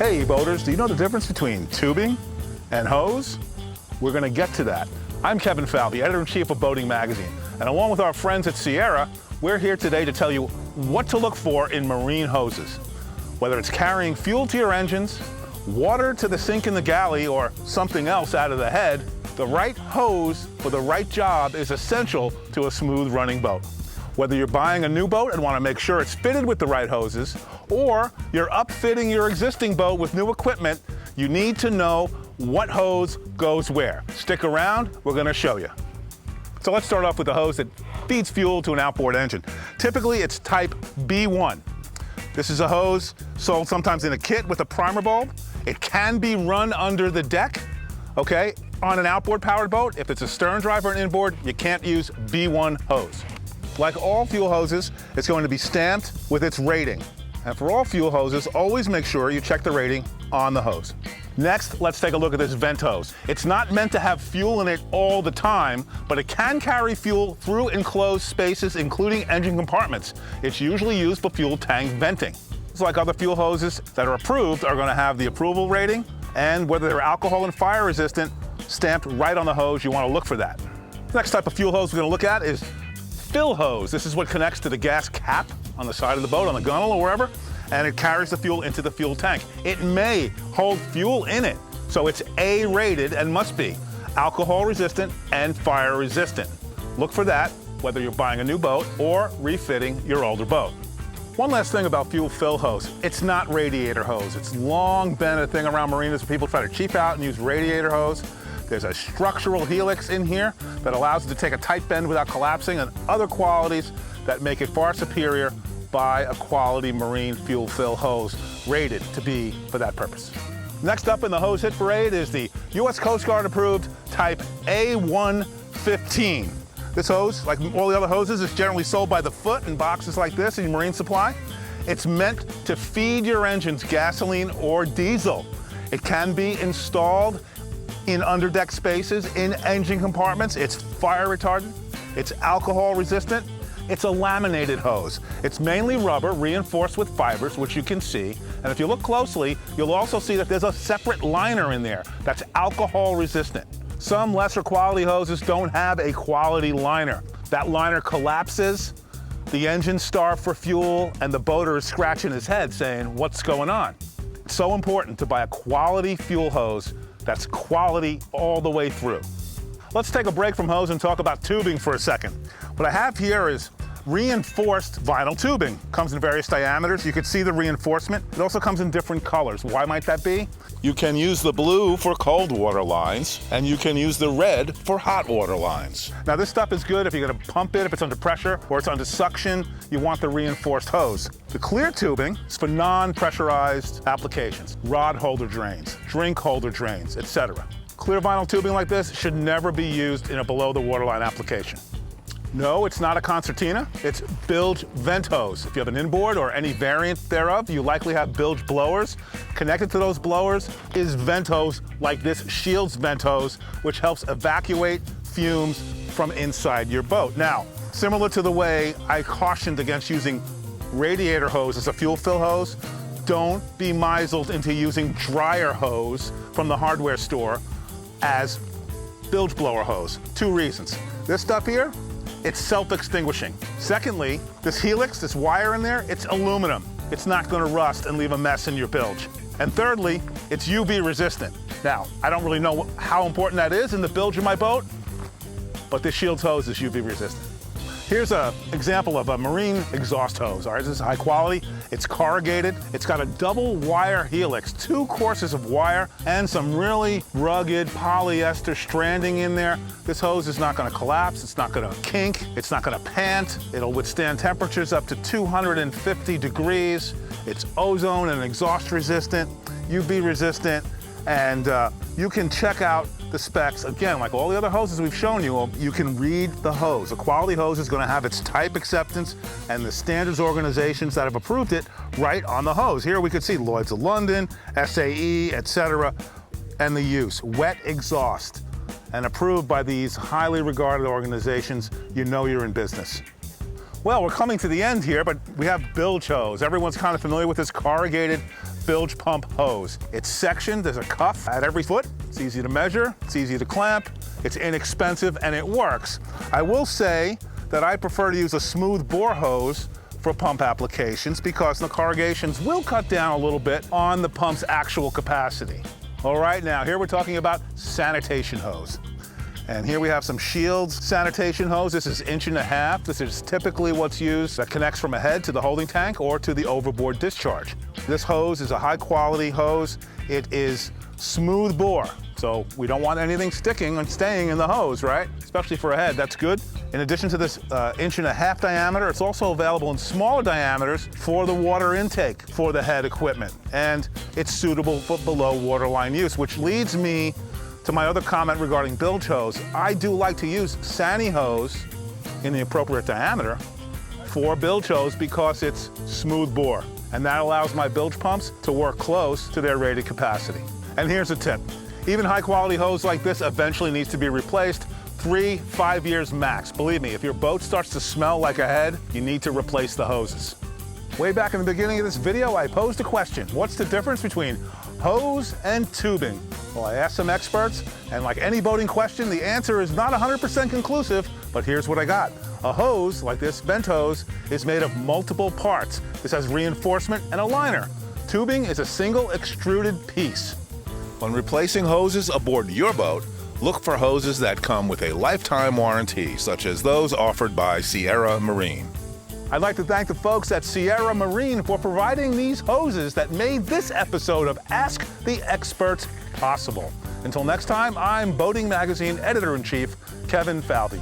Hey boaters, do you know the difference between tubing and hose? We're going to get to that. I'm Kevin Falvey, editor-in-chief of Boating Magazine, and along with our friends at Sierra, we're here today to tell you what to look for in marine hoses. Whether it's carrying fuel to your engines, water to the sink in the galley, or something else out of the head, the right hose for the right job is essential to a smooth running boat. Whether you're buying a new boat and want to make sure it's fitted with the right hoses, or you're upfitting your existing boat with new equipment, you need to know what hose goes where. Stick around, we're going to show you. So let's start off with the hose that feeds fuel to an outboard engine. Typically it's type B1. This is a hose sold sometimes in a kit with a primer bulb. It can be run under the deck, okay? On an outboard powered boat, if it's a stern drive or an inboard, you can't use B1 hose. Like all fuel hoses, it's going to be stamped with its rating. And for all fuel hoses, always make sure you check the rating on the hose. Next, let's take a look at this vent hose. It's not meant to have fuel in it all the time, but it can carry fuel through enclosed spaces, including engine compartments. It's usually used for fuel tank venting. It's like other fuel hoses that are approved are going to have the approval rating, and whether they're alcohol and fire resistant, stamped right on the hose. You want to look for that. The next type of fuel hose we're going to look at is fill hose. This is what connects to the gas cap on the side of the boat, on the gunnel or wherever, and it carries the fuel into the fuel tank. It may hold fuel in it, so it's A rated and must be alcohol resistant and fire resistant. Look for that whether you're buying a new boat or refitting your older boat. One last thing about fuel fill hose, it's not radiator hose. It's long been a thing around marinas where people try to cheap out and use radiator hose. There's a structural helix in here that allows it to take a tight bend without collapsing, and other qualities that make it far superior by a quality marine fuel fill hose rated to be for that purpose. Next up in the hose hit parade is the U.S. Coast Guard approved type A115. This hose, like all the other hoses, is generally sold by the foot in boxes like this in Marine Supply. It's meant to feed your engines gasoline or diesel. It can be installed in underdeck spaces, in engine compartments. It's fire retardant, it's alcohol resistant, it's a laminated hose. It's mainly rubber reinforced with fibers, which you can see. And if you look closely, you'll also see that there's a separate liner in there that's alcohol resistant. Some lesser quality hoses don't have a quality liner. That liner collapses, the engine's starved for fuel, and the boater is scratching his head saying, what's going on? It's so important to buy a quality fuel hose that's quality all the way through. Let's take a break from hose and talk about tubing for a second. What I have here is reinforced vinyl tubing. Comes in various diameters. You can see the reinforcement. It also comes in different colors. Why might that be? You can use the blue for cold water lines, and you can use the red for hot water lines. Now this stuff is good if you're going to pump it, if it's under pressure or it's under suction, you want the reinforced hose. The clear tubing is for non-pressurized applications, rod holder drains, drink holder drains, etc. Clear vinyl tubing like this should never be used in a below the waterline application. No, it's not a concertina, it's bilge vent hose. If you have an inboard or any variant thereof, you likely have bilge blowers. Connected to those blowers is vent hose like this Shields vent hose, which helps evacuate fumes from inside your boat. Now, similar to the way I cautioned against using radiator hose as a fuel fill hose, don't be misled into using dryer hose from the hardware store as bilge blower hose. Two reasons. This stuff here, it's self-extinguishing. Secondly, this helix, this wire in there, it's aluminum. It's not gonna rust and leave a mess in your bilge. And thirdly, it's UV resistant. Now, I don't really know how important that is in the bilge of my boat, but this Shields hose is UV resistant. Here's an example of a marine exhaust hose. All right, this is high quality. It's corrugated. It's got a double wire helix, 2 courses of wire, and some really rugged polyester stranding in there. This hose is not going to collapse. It's not going to kink. It's not going to pant. It'll withstand temperatures up to 250 degrees. It's ozone and exhaust resistant, UV resistant, and you can check out the specs. Again, like all the other hoses we've shown you, you can read the hose. A quality hose is going to have its type acceptance and the standards organizations that have approved it right on the hose. Here we could see Lloyd's of London, SAE, etc., and the use. Wet exhaust, and approved by these highly regarded organizations. You know you're in business. Well, we're coming to the end here, but we have bilge hose. Everyone's kind of familiar with this corrugated bilge pump hose. It's sectioned, there's a cuff at every foot. It's easy to measure, it's easy to clamp, it's inexpensive, and it works. I will say that I prefer to use a smooth bore hose for pump applications because the corrugations will cut down a little bit on the pump's actual capacity. All right, now here we're talking about sanitation hose. And here we have some Shields sanitation hose. This is 1.5 inches. This is typically what's used that connects from a head to the holding tank or to the overboard discharge. This hose is a high quality hose. It is smooth bore, so we don't want anything sticking and staying in the hose, right? Especially for a head, that's good. In addition to this 1.5 inch diameter, it's also available in smaller diameters for the water intake for the head equipment. And it's suitable for below waterline use, which leads me to my other comment regarding bilge hose. I do like to use Sani hose in the appropriate diameter for bilge hose because it's smooth bore. And that allows my bilge pumps to work close to their rated capacity. And here's a tip. Even high quality hose like this eventually needs to be replaced 3-5 years max. Believe me, if your boat starts to smell like a head, you need to replace the hoses. Way back in the beginning of this video, I posed a question. What's the difference between hose and tubing? Well, I asked some experts, and like any boating question, the answer is not 100% conclusive, but here's what I got. A hose, like this vent hose, is made of multiple parts. This has reinforcement and a liner. Tubing is a single extruded piece. When replacing hoses aboard your boat, look for hoses that come with a lifetime warranty, such as those offered by Sierra Marine. I'd like to thank the folks at Sierra Marine for providing these hoses that made this episode of Ask the Experts possible. Until next time, I'm Boating Magazine Editor-in-Chief Kevin Falvey.